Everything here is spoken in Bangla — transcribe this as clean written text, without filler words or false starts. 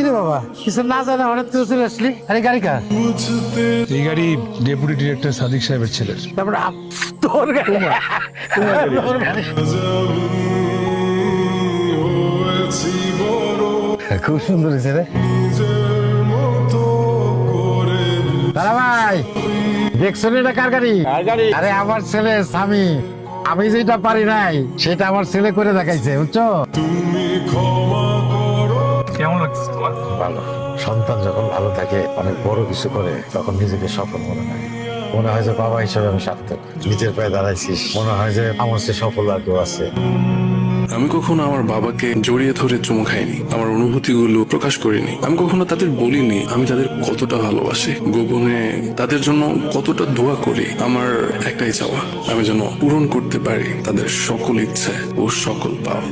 কিরে বাবা কিছু না জানা হঠাৎ করে চলে আসলি? আরে গাড়ি কার? এই গাড়ি ডেপুটি ডিরেক্টর সাদিক সাহেবের ছেলের। তারপরে তোর গাড়ি? তোর গাড়ি? খুব সুন্দর হয়েছে রে দাদা ভাই। দেখছো এটা কার গাড়ি? আরে আমার ছেলে স্বামী। আমি যেটা পারি নাই সেটা আমার ছেলে করে দেখাইছে, বুঝছো? কেমন লাগছে তোমার? ভালো। সন্তান যখন ভালো থাকে, অনেক বড় কিছু করে, তখন নিজেকে সফল মনে হয়। মনে হয় যে বাবা হিসেবে আমি সার্থক। নিজের পায়ে দাঁড়াইছিস, মনে হয় যে আমার সে সফল আর কেউ আছে। আমি কখনো আমার বাবাকে জড়িয়ে ধরে চুমু খাইনি, আমার অনুভূতিগুলো প্রকাশ করিনি। আমি কখনো তাদের বলিনি আমি তাদের কতটা ভালোবাসি, গোপনে তাদের জন্য কতটা দোয়া করি। আমার একটাই চাওয়া, আমি যেন পূরণ করতে পারি তাদের সকল ইচ্ছে ও সকল পাওয়া।